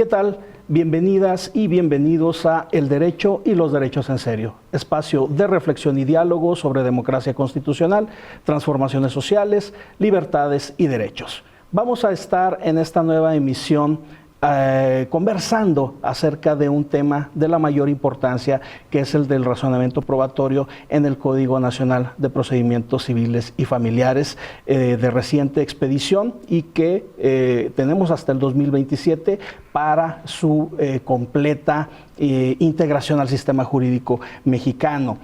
¿Qué tal? Bienvenidas y bienvenidos a El Derecho y los Derechos en Serio, espacio de reflexión y diálogo sobre democracia constitucional, transformaciones sociales, libertades y derechos. Vamos a estar en esta nueva emisión conversando acerca de un tema de la mayor importancia, que es el del razonamiento probatorio en el Código Nacional de Procedimientos Civiles y Familiares de reciente expedición y que tenemos hasta el 2027 para su completa integración al sistema jurídico mexicano.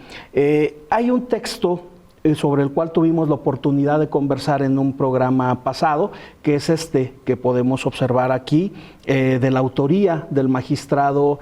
Hay un texto sobre el cual tuvimos la oportunidad de conversar en un programa pasado, que es este que podemos observar aquí, de la autoría del magistrado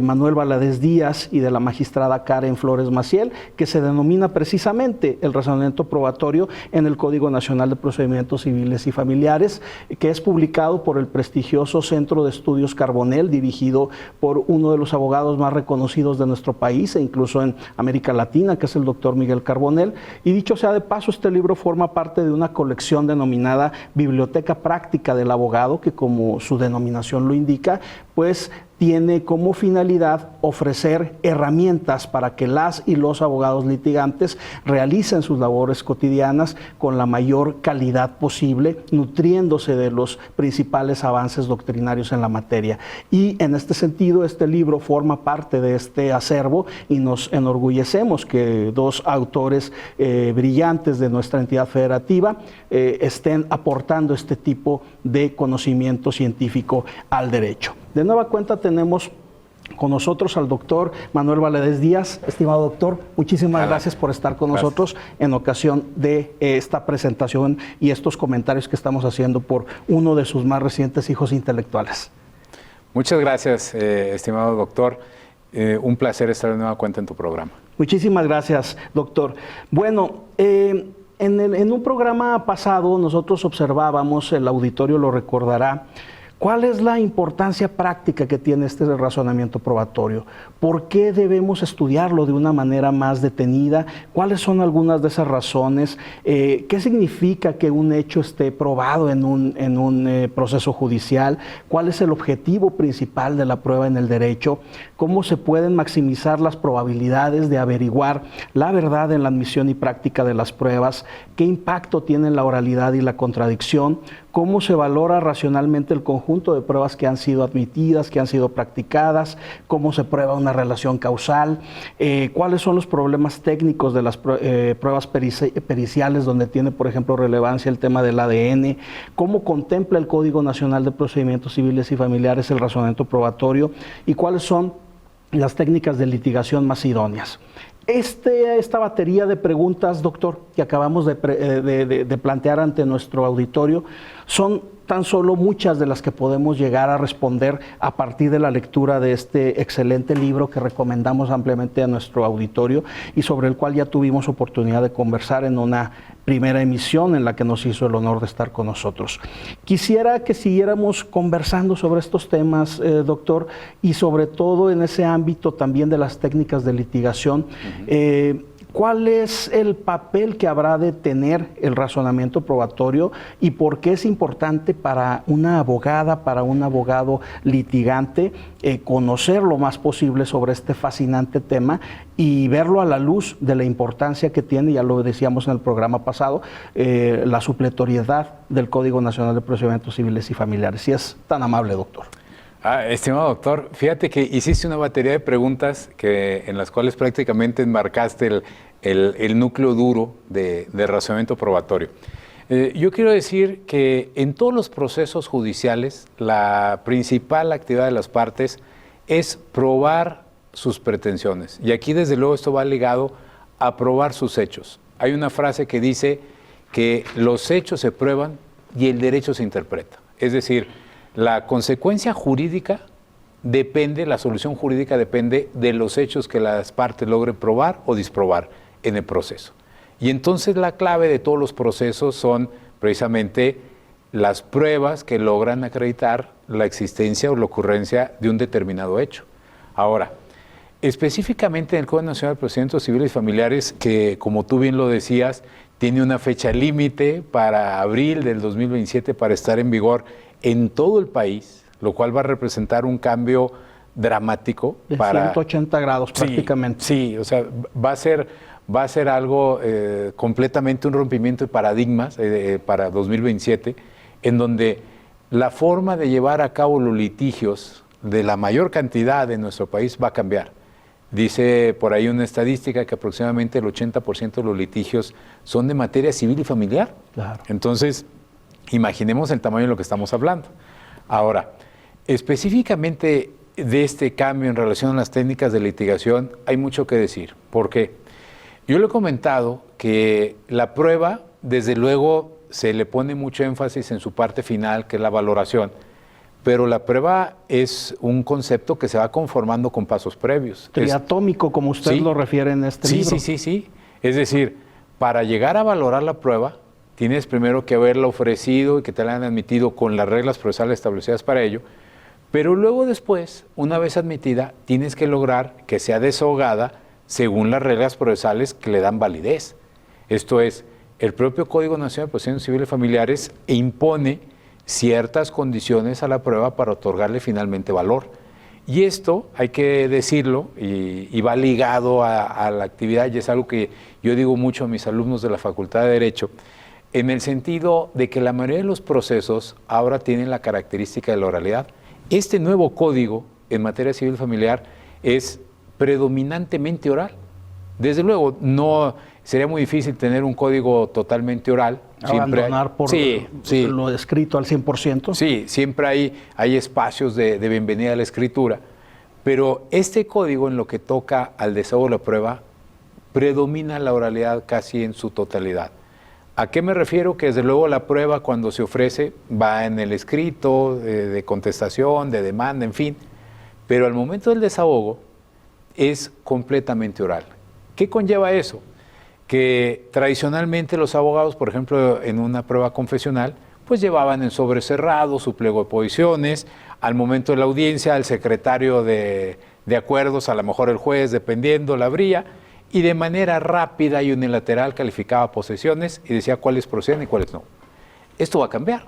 Manuel Valadez Díaz y de la magistrada Karen Flores Maciel, que se denomina precisamente el razonamiento probatorio en el Código Nacional de Procedimientos Civiles y Familiares, que es publicado por el prestigioso Centro de Estudios Carbonell, dirigido por uno de los abogados más reconocidos de nuestro país e incluso en América Latina, que es el doctor Miguel Carbonell. Y dicho sea de paso, este libro forma parte de una colección denominada Biblioteca Práctica del Abogado, que como su denominación lo indica, pues tiene como finalidad ofrecer herramientas para que las y los abogados litigantes realicen sus labores cotidianas con la mayor calidad posible, nutriéndose de los principales avances doctrinarios en la materia. Y en este sentido, este libro forma parte de este acervo y nos enorgullecemos que dos autores brillantes de nuestra entidad federativa estén aportando este tipo de conocimiento científico al derecho. De nueva cuenta tenemos con nosotros al doctor Manuel Valadez Díaz. Estimado doctor, muchísimas gracias por estar con nosotros en ocasión de esta presentación y estos comentarios que estamos haciendo por uno de sus más recientes hijos intelectuales. Muchas gracias, estimado doctor. Un placer estar de nueva cuenta en tu programa. Muchísimas gracias, doctor. Bueno, en un programa pasado nosotros observábamos, el auditorio lo recordará, ¿cuál es la importancia práctica que tiene este razonamiento probatorio? ¿Por qué debemos estudiarlo de una manera más detenida? ¿Cuáles son algunas de esas razones? ¿Qué significa que un hecho esté probado en un proceso judicial? ¿Cuál es el objetivo principal de la prueba en el derecho? ¿Cómo se pueden maximizar las probabilidades de averiguar la verdad en la admisión y práctica de las pruebas? ¿Qué impacto tienen la oralidad y la contradicción? ¿Cómo se valora racionalmente el conjunto de pruebas que han sido admitidas, que han sido practicadas? ¿Cómo se prueba una relación causal? ¿Cuáles son los problemas técnicos de las pruebas periciales donde tiene, por ejemplo, relevancia el tema del ADN? ¿Cómo contempla el Código Nacional de Procedimientos Civiles y Familiares el razonamiento probatorio? ¿Y cuáles son las técnicas de litigación más idóneas? Esta batería de preguntas, doctor, que acabamos de plantear ante nuestro auditorio, son tan solo muchas de las que podemos llegar a responder a partir de la lectura de este excelente libro que recomendamos ampliamente a nuestro auditorio y sobre el cual ya tuvimos oportunidad de conversar en una primera emisión en la que nos hizo el honor de estar con nosotros. Quisiera que siguiéramos conversando sobre estos temas, doctor, y sobre todo en ese ámbito también de las técnicas de litigación. ¿Cuál es el papel que habrá de tener el razonamiento probatorio y por qué es importante para una abogada, para un abogado litigante, conocer lo más posible sobre este fascinante tema y verlo a la luz de la importancia que tiene, ya lo decíamos en el programa pasado, la supletoriedad del Código Nacional de Procedimientos Civiles y Familiares? Si es tan amable, doctor. Estimado doctor, fíjate que hiciste una batería de preguntas en las cuales prácticamente enmarcaste el núcleo duro de razonamiento probatorio. Yo quiero decir que en todos los procesos judiciales la principal actividad de las partes es probar sus pretensiones. Y aquí desde luego esto va ligado a probar sus hechos. Hay una frase que dice que los hechos se prueban y el derecho se interpreta. Es decir, la consecuencia jurídica depende, la solución jurídica depende de los hechos que las partes logren probar o disprobar en el proceso. Y entonces la clave de todos los procesos son precisamente las pruebas que logran acreditar la existencia o la ocurrencia de un determinado hecho. Ahora, específicamente en el Código Nacional de Procedimientos Civiles y Familiares, que como tú bien lo decías, tiene una fecha límite para abril del 2027 para estar en vigor en todo el país, lo cual va a representar un cambio dramático De para 180 grados prácticamente. Sí, o sea, va a ser algo completamente un rompimiento de paradigmas para 2027, en donde la forma de llevar a cabo los litigios de la mayor cantidad de nuestro país va a cambiar. Dice por ahí una estadística que aproximadamente el 80% de los litigios son de materia civil y familiar. Claro. Entonces, imaginemos el tamaño de lo que estamos hablando. Ahora, específicamente de este cambio en relación a las técnicas de litigación, hay mucho que decir. ¿Por qué? Yo le he comentado que la prueba, desde luego, se le pone mucho énfasis en su parte final, que es la valoración, pero la prueba es un concepto que se va conformando con pasos previos. Triatómico, como usted lo refiere en este libro. Sí. Es decir, para llegar a valorar la prueba, tienes primero que haberla ofrecido y que te la han admitido con las reglas procesales establecidas para ello, pero luego después, una vez admitida, tienes que lograr que sea desahogada según las reglas procesales que le dan validez. Esto es, el propio Código Nacional de Procedimientos Civiles y Familiares impone ciertas condiciones a la prueba para otorgarle finalmente valor. Y esto, hay que decirlo, y va ligado a la actividad, y es algo que yo digo mucho a mis alumnos de la Facultad de Derecho, en el sentido de que la mayoría de los procesos ahora tienen la característica de la oralidad. Este nuevo código en materia civil familiar es predominantemente oral. Desde luego, no sería muy difícil tener un código totalmente oral. Abandonar por lo escrito al 100%. Sí, siempre hay espacios de bienvenida a la escritura, pero este código, en lo que toca al desahogo de la prueba, predomina la oralidad casi en su totalidad. ¿A qué me refiero? Que desde luego la prueba, cuando se ofrece, va en el escrito, de contestación, de demanda, en fin, pero al momento del desahogo es completamente oral. ¿Qué conlleva eso? Que tradicionalmente los abogados, por ejemplo, en una prueba confesional, pues llevaban en sobre cerrado su pliego de posiciones, al momento de la audiencia, al secretario de acuerdos, a lo mejor el juez, dependiendo, la abría, y de manera rápida y unilateral calificaba posiciones y decía cuáles proceden y cuáles no. Esto va a cambiar,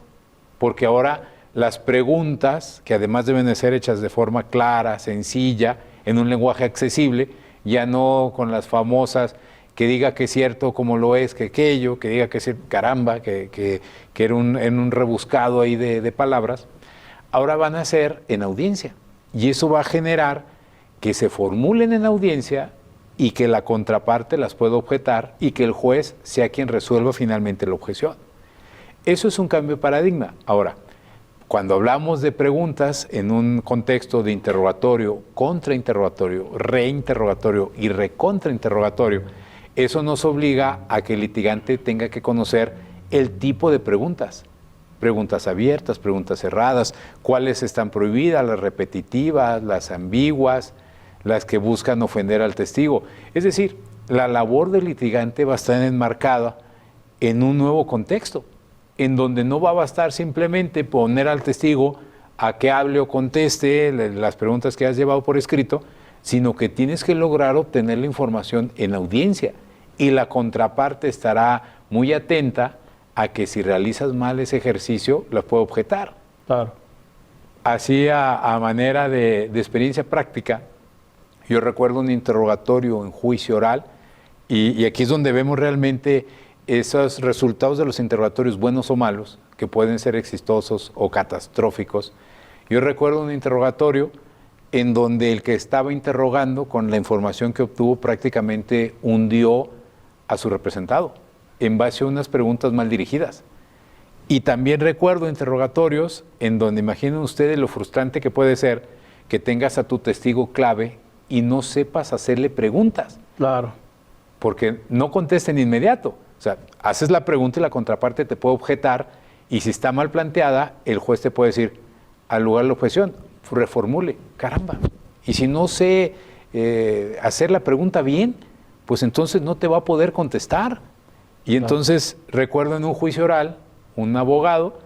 porque ahora las preguntas, que además deben de ser hechas de forma clara, sencilla, en un lenguaje accesible, ya no con las famosas que diga que es cierto como lo es, que aquello, que diga que es caramba, que era en un rebuscado ahí de palabras, ahora van a ser en audiencia. Y eso va a generar que se formulen en audiencia y que la contraparte las pueda objetar y que el juez sea quien resuelva finalmente la objeción. Eso es un cambio de paradigma. Ahora, cuando hablamos de preguntas en un contexto de interrogatorio, contrainterrogatorio, reinterrogatorio y recontrainterrogatorio, eso nos obliga a que el litigante tenga que conocer el tipo de preguntas. Preguntas abiertas, preguntas cerradas, cuáles están prohibidas, las repetitivas, las ambiguas, las que buscan ofender al testigo. Es decir, la labor del litigante va a estar enmarcada en un nuevo contexto, en donde no va a bastar simplemente poner al testigo a que hable o conteste las preguntas que has llevado por escrito, sino que tienes que lograr obtener la información en audiencia y la contraparte estará muy atenta a que si realizas mal ese ejercicio, la puede objetar. Claro. Así a manera de experiencia práctica, yo recuerdo un interrogatorio en juicio oral y aquí es donde vemos realmente esos resultados de los interrogatorios, buenos o malos, que pueden ser exitosos o catastróficos. Yo recuerdo un interrogatorio en donde el que estaba interrogando, con la información que obtuvo, prácticamente hundió a su representado en base a unas preguntas mal dirigidas. Y también recuerdo interrogatorios en donde imaginen ustedes lo frustrante que puede ser que tengas a tu testigo clave y no sepas hacerle preguntas. Claro. Porque no contesten de inmediato. O sea, haces la pregunta y la contraparte te puede objetar, y si está mal planteada, el juez te puede decir, al lugar de la objeción, reformule, caramba. Y si no sé hacer la pregunta bien, pues entonces no te va a poder contestar. Y entonces, recuerdo en un juicio oral, un abogado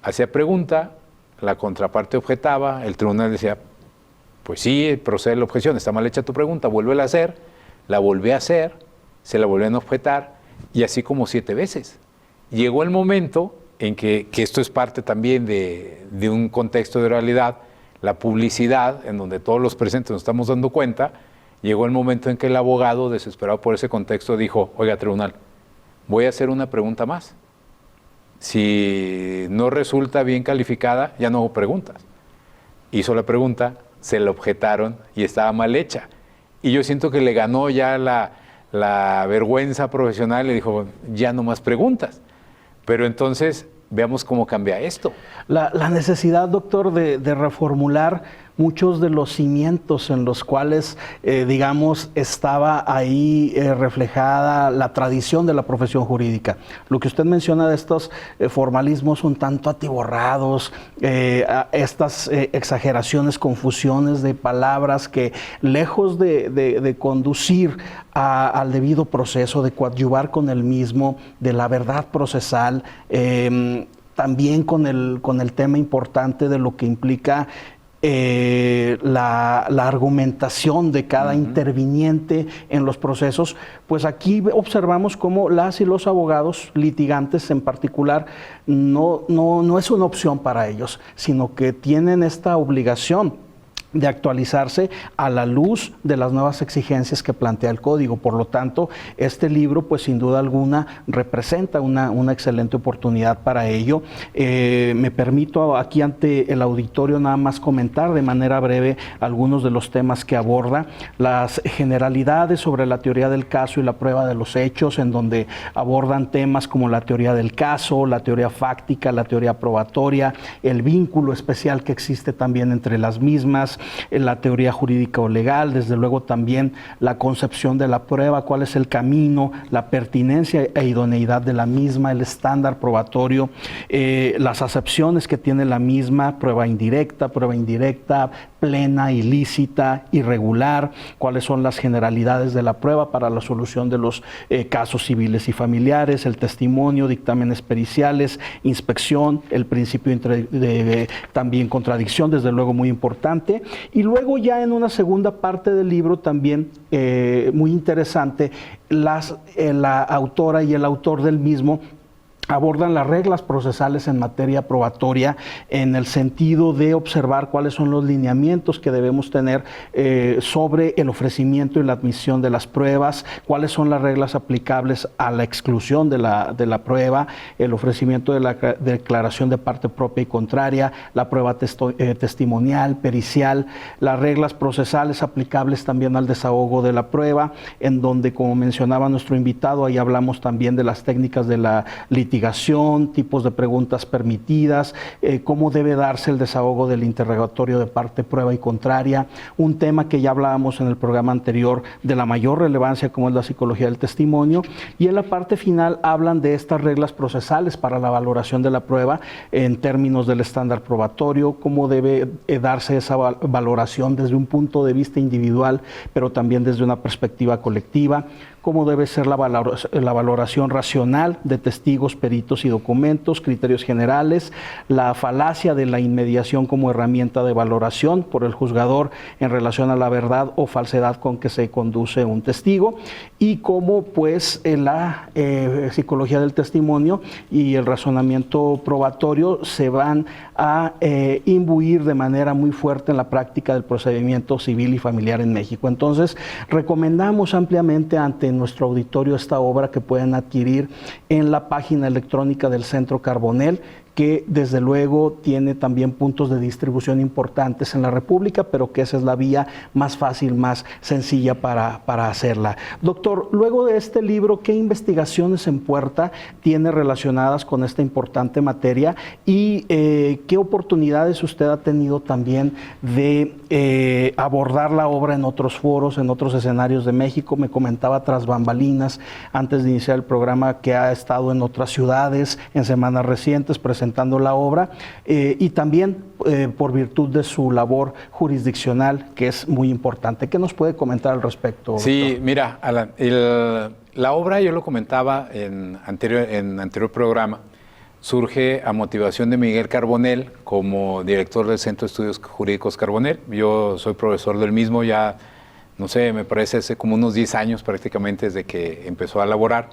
hacía pregunta, la contraparte objetaba, el tribunal decía, pues sí, procede la objeción, está mal hecha tu pregunta, vuélvela a hacer, la volví a hacer, se la volvían a objetar, y así como 7 veces. Llegó el momento en que esto es parte también de un contexto de realidad, la publicidad, en donde todos los presentes nos estamos dando cuenta. Llegó el momento en que el abogado, desesperado por ese contexto, dijo: oiga, tribunal, voy a hacer una pregunta más. Si no resulta bien calificada, ya no hago preguntas. Hizo la pregunta, se la objetaron y estaba mal hecha. Y yo siento que le ganó ya la vergüenza profesional y dijo: ya no más preguntas. Pero entonces, veamos cómo cambia esto. La necesidad, doctor, de reformular muchos de los cimientos en los cuales, digamos, estaba ahí reflejada la tradición de la profesión jurídica. Lo que usted menciona de estos formalismos un tanto atiborrados, estas exageraciones, confusiones de palabras que, lejos de conducir al debido proceso, de coadyuvar con el mismo, de la verdad procesal, también con el tema importante de lo que implica la argumentación de cada interviniente en los procesos, pues aquí observamos cómo las y los abogados litigantes en particular no es una opción para ellos, sino que tienen esta obligación de actualizarse a la luz de las nuevas exigencias que plantea el código. Por lo tanto, este libro, pues sin duda alguna, representa una excelente oportunidad para ello. Me permito aquí ante el auditorio nada más comentar de manera breve algunos de los temas que aborda, las generalidades sobre la teoría del caso y la prueba de los hechos, en donde abordan temas como la teoría del caso, la teoría fáctica, la teoría probatoria, el vínculo especial que existe también entre las mismas, la teoría jurídica o legal, desde luego también la concepción de la prueba, cuál es el camino, la pertinencia e idoneidad de la misma, el estándar probatorio, las acepciones que tiene la misma, prueba indirecta, plena, ilícita, irregular, cuáles son las generalidades de la prueba para la solución de los casos civiles y familiares, el testimonio, dictámenes periciales, inspección, el principio de también contradicción, desde luego muy importante. Y luego ya en una segunda parte del libro también muy interesante, la autora y el autor del mismo abordan las reglas procesales en materia probatoria en el sentido de observar cuáles son los lineamientos que debemos tener sobre el ofrecimiento y la admisión de las pruebas, cuáles son las reglas aplicables a la exclusión de la prueba, el ofrecimiento de la declaración de parte propia y contraria, la prueba testimonial, pericial, las reglas procesales aplicables también al desahogo de la prueba, en donde, como mencionaba nuestro invitado, ahí hablamos también de las técnicas de la litigación, tipos de preguntas permitidas, cómo debe darse el desahogo del interrogatorio de parte, prueba y contraria, un tema que ya hablábamos en el programa anterior de la mayor relevancia como es la psicología del testimonio, y en la parte final hablan de estas reglas procesales para la valoración de la prueba en términos del estándar probatorio, cómo debe darse esa valoración desde un punto de vista individual, pero también desde una perspectiva colectiva, cómo debe ser la valoración racional de testigos, peritos y documentos, criterios generales, la falacia de la inmediación como herramienta de valoración por el juzgador en relación a la verdad o falsedad con que se conduce un testigo, y cómo pues la psicología del testimonio y el razonamiento probatorio se van a imbuir de manera muy fuerte en la práctica del procedimiento civil y familiar en México. Entonces, recomendamos ampliamente ante nuestro auditorio esta obra que pueden adquirir en la página electrónica del Centro Carbonell, que desde luego tiene también puntos de distribución importantes en la República, pero que esa es la vía más fácil, más sencilla para hacerla. Doctor, luego de este libro, ¿qué investigaciones en puerta tiene relacionadas con esta importante materia y qué oportunidades usted ha tenido también de abordar la obra en otros foros, en otros escenarios de México? Me comentaba tras bambalinas, antes de iniciar el programa, que ha estado en otras ciudades en semanas recientes presentando la obra y también por virtud de su labor jurisdiccional, que es muy importante. ¿Qué nos puede comentar al respecto? Sí, doctor? mira, Alan, la obra, yo lo comentaba en anterior programa, surge a motivación de Miguel Carbonell como director del Centro de Estudios Jurídicos Carbonell. Yo soy profesor del mismo ya, no sé, me parece hace como unos 10 años prácticamente desde que empezó a laborar.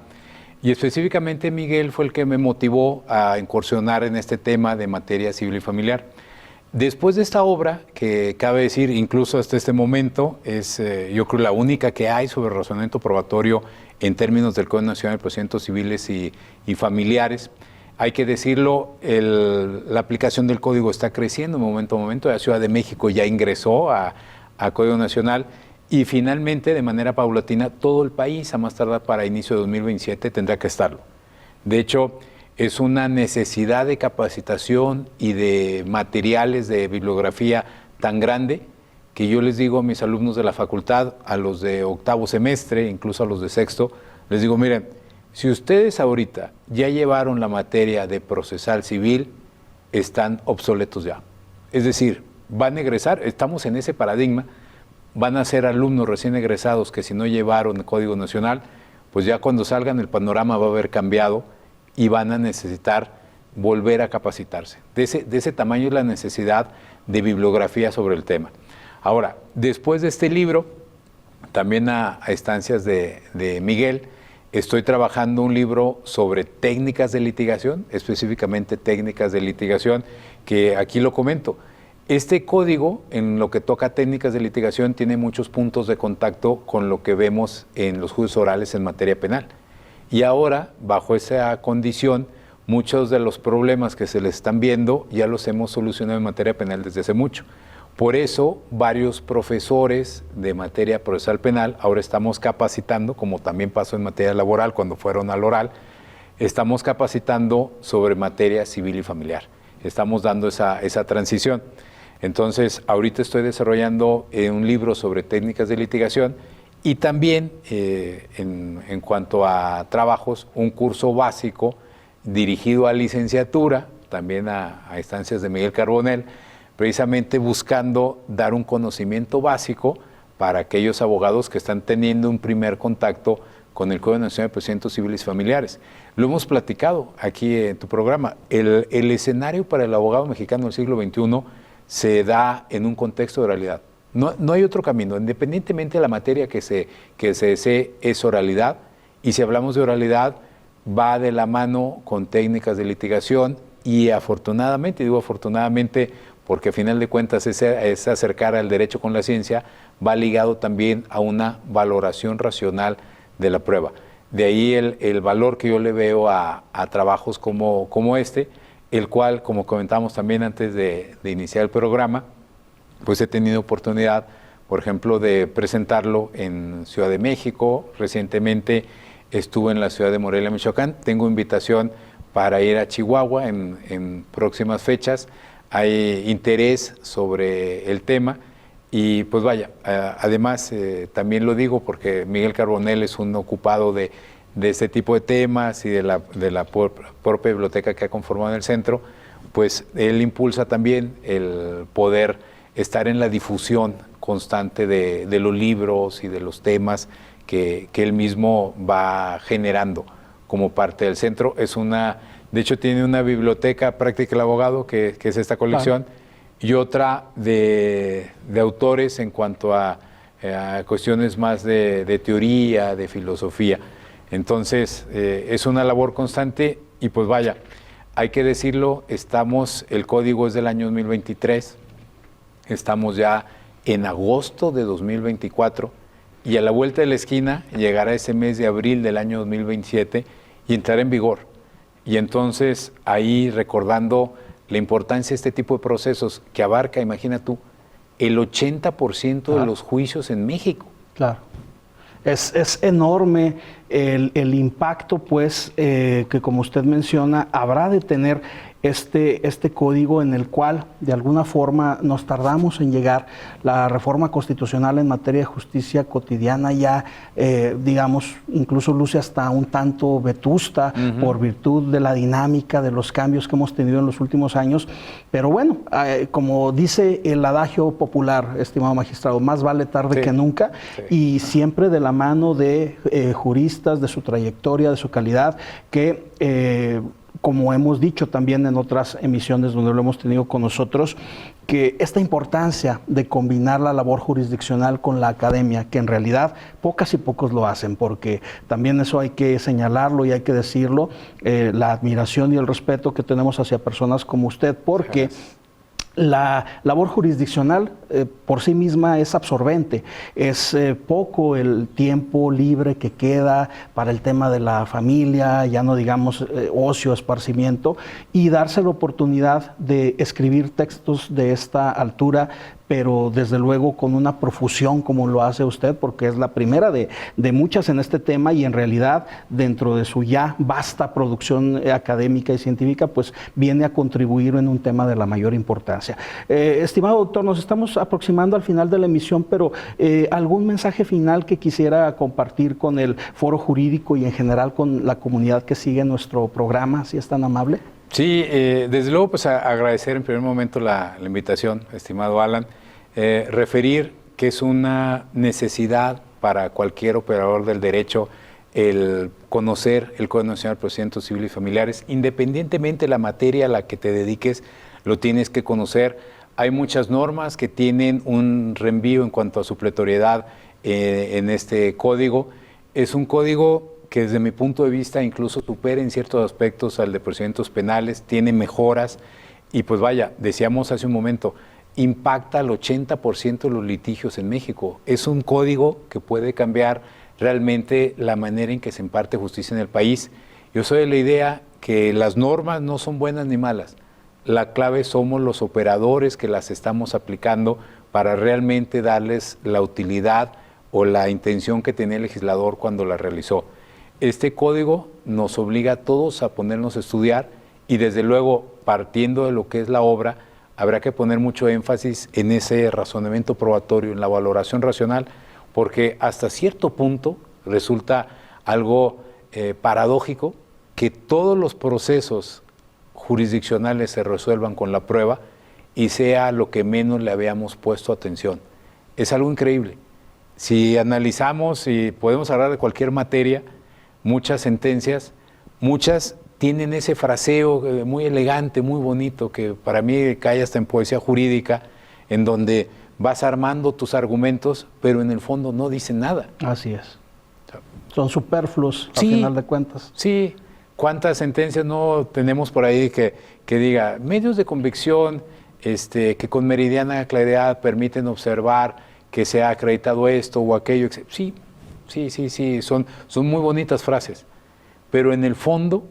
Y específicamente Miguel fue el que me motivó a incursionar en este tema de materia civil y familiar. Después de esta obra, que cabe decir, incluso hasta este momento, es yo creo la única que hay sobre razonamiento probatorio en términos del Código Nacional de Procedimientos Civiles y Familiares. Hay que decirlo, la aplicación del código está creciendo de momento a momento. La Ciudad de México ya ingresó a Código Nacional y finalmente, de manera paulatina, todo el país, a más tardar para inicio de 2027, tendrá que estarlo. De hecho, es una necesidad de capacitación y de materiales de bibliografía tan grande que yo les digo a mis alumnos de la facultad, a los de octavo semestre, incluso a los de sexto, les digo, miren, si ustedes ahorita ya llevaron la materia de procesal civil, están obsoletos ya. Es decir, van a egresar, estamos en ese paradigma, van a ser alumnos recién egresados que si no llevaron el Código Nacional, pues ya cuando salgan el panorama va a haber cambiado y van a necesitar volver a capacitarse. De ese tamaño es la necesidad de bibliografía sobre el tema. Ahora, después de este libro, también a instancias de Miguel, estoy trabajando un libro sobre técnicas de litigación, específicamente técnicas de litigación, que aquí lo comento. Este código, en lo que toca técnicas de litigación, tiene muchos puntos de contacto con lo que vemos en los juicios orales en materia penal. Y ahora, bajo esa condición, muchos de los problemas que se les están viendo ya los hemos solucionado en materia penal desde hace mucho. Por eso, varios profesores de materia procesal penal, ahora estamos capacitando, como también pasó en materia laboral cuando fueron al oral, estamos capacitando sobre materia civil y familiar. Estamos dando esa transición. Entonces, ahorita estoy desarrollando un libro sobre técnicas de litigación y también, en cuanto a trabajos, un curso básico dirigido a licenciatura, también a instancias de Miguel Carbonell, precisamente buscando dar un conocimiento básico para aquellos abogados que están teniendo un primer contacto con el Código Nacional de Procedimientos Civiles y Familiares. Lo hemos platicado aquí en tu programa. El escenario para el abogado mexicano del siglo XXI se da en un contexto de oralidad. No hay otro camino. Independientemente de la materia que se desee, es oralidad. Y si hablamos de oralidad, va de la mano con técnicas de litigación y afortunadamente, digo afortunadamente, porque a final de cuentas es acercar al derecho con la ciencia, va ligado también a una valoración racional de la prueba. De ahí el valor que yo le veo a trabajos como este, el cual, como comentamos también antes de iniciar el programa, pues he tenido oportunidad, por ejemplo, de presentarlo en Ciudad de México. Recientemente estuve en la ciudad de Morelia, Michoacán. Tengo invitación para ir a Chihuahua en próximas fechas. Hay interés sobre el tema y pues vaya, además también lo digo porque Miguel Carbonell es un ocupado de este tipo de temas y de la propia biblioteca que ha conformado en el centro, pues él impulsa también el poder estar en la difusión constante de los libros y de los temas que él mismo va generando como parte del centro. De hecho, tiene una biblioteca práctica del abogado, que es esta colección, claro, y otra de autores en cuanto a cuestiones más de teoría, de filosofía. Entonces, es una labor constante y pues vaya, hay que decirlo, el código es del año 2023, estamos ya en agosto de 2024 y a la vuelta de la esquina llegará ese mes de abril del año 2027 y entrará en vigor. Y entonces ahí recordando la importancia de este tipo de procesos que abarca, imagina tú, el 80% claro, de los juicios en México. Claro. Es enorme el impacto, pues, que como usted menciona, habrá de tener este código en el cual, de alguna forma, nos tardamos en llegar. La reforma constitucional en materia de justicia cotidiana ya, digamos, incluso luce hasta un tanto vetusta por virtud de la dinámica, de los cambios que hemos tenido en los últimos años. Pero bueno, como dice el adagio popular, estimado magistrado, más vale tarde que nunca, y siempre de la mano de juristas, de su trayectoria, de su calidad, que como hemos dicho también en otras emisiones donde lo hemos tenido con nosotros, que esta importancia de combinar la labor jurisdiccional con la academia, que en realidad pocas y pocos lo hacen, porque también eso hay que señalarlo y hay que decirlo, la admiración y el respeto que tenemos hacia personas como usted, porque la labor jurisdiccional por sí misma es absorbente, es poco el tiempo libre que queda para el tema de la familia, ya no digamos ocio, esparcimiento, y darse la oportunidad de escribir textos de esta altura, pero desde luego con una profusión como lo hace usted, porque es la primera de muchas en este tema, y en realidad dentro de su ya vasta producción académica y científica, pues viene a contribuir en un tema de la mayor importancia. Estimado doctor, nos estamos aproximando al final de la emisión, pero ¿algún mensaje final que quisiera compartir con el foro jurídico y en general con la comunidad que sigue nuestro programa, si es tan amable? Sí, desde luego pues agradecer en primer momento la invitación, estimado Alan, referir que es una necesidad para cualquier operador del derecho el conocer el Código Nacional de Procedimientos Civiles y Familiares, independientemente de la materia a la que te dediques, lo tienes que conocer. Hay muchas normas que tienen un reenvío en cuanto a supletoriedad en este código. Es un código que desde mi punto de vista incluso supera en ciertos aspectos al de procedimientos penales, tiene mejoras y pues vaya, decíamos hace un momento, impacta al 80% de los litigios en México. Es un código que puede cambiar realmente la manera en que se imparte justicia en el país. Yo soy de la idea que las normas no son buenas ni malas. La clave somos los operadores que las estamos aplicando para realmente darles la utilidad o la intención que tenía el legislador cuando la realizó. Este código nos obliga a todos a ponernos a estudiar y desde luego, partiendo de lo que es la obra, habrá que poner mucho énfasis en ese razonamiento probatorio, en la valoración racional, porque hasta cierto punto resulta algo paradójico que todos los procesos jurisdiccionales se resuelvan con la prueba y sea lo que menos le habíamos puesto atención. Es algo increíble. Si analizamos y podemos hablar de cualquier materia, muchas sentencias, muchas tienen ese fraseo muy elegante, muy bonito, que para mí cae hasta en poesía jurídica, en donde vas armando tus argumentos, pero en el fondo no dicen nada. Así es. Son superfluos, sí, al final de cuentas. Sí. ¿Cuántas sentencias no tenemos por ahí que diga medios de convicción que con meridiana claridad permiten observar que se ha acreditado esto o aquello? Sí, son muy bonitas frases, pero en el fondo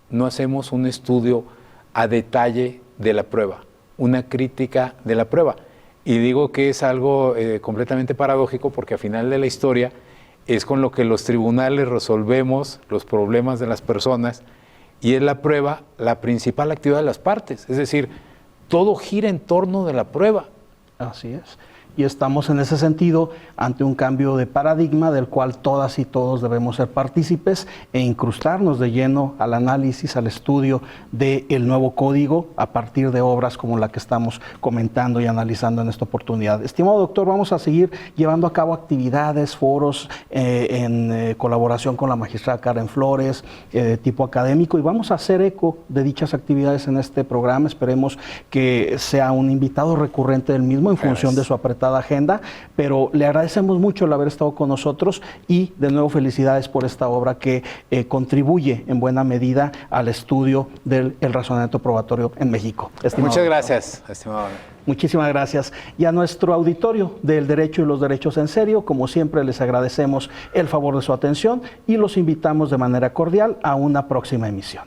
no hacemos un estudio a detalle de la prueba, una crítica de la prueba. Y digo que es algo completamente paradójico porque al final de la historia es con lo que los tribunales resolvemos los problemas de las personas y es la prueba la principal actividad de las partes. Es decir, todo gira en torno de la prueba. Así es. Y estamos en ese sentido ante un cambio de paradigma del cual todas y todos debemos ser partícipes e incrustarnos de lleno al análisis, al estudio del nuevo código a partir de obras como la que estamos comentando y analizando en esta oportunidad. Estimado doctor, vamos a seguir llevando a cabo actividades, foros en colaboración con la magistrada Karen Flores, de tipo académico, y vamos a hacer eco de dichas actividades en este programa. Esperemos que sea un invitado recurrente del mismo en función de su apretada agenda, pero le agradecemos mucho el haber estado con nosotros y de nuevo felicidades por esta obra que contribuye en buena medida al estudio del razonamiento probatorio en México. Muchas gracias, estimado. Muchísimas gracias. Y a nuestro auditorio del Derecho y los Derechos en Serio, como siempre les agradecemos el favor de su atención y los invitamos de manera cordial a una próxima emisión.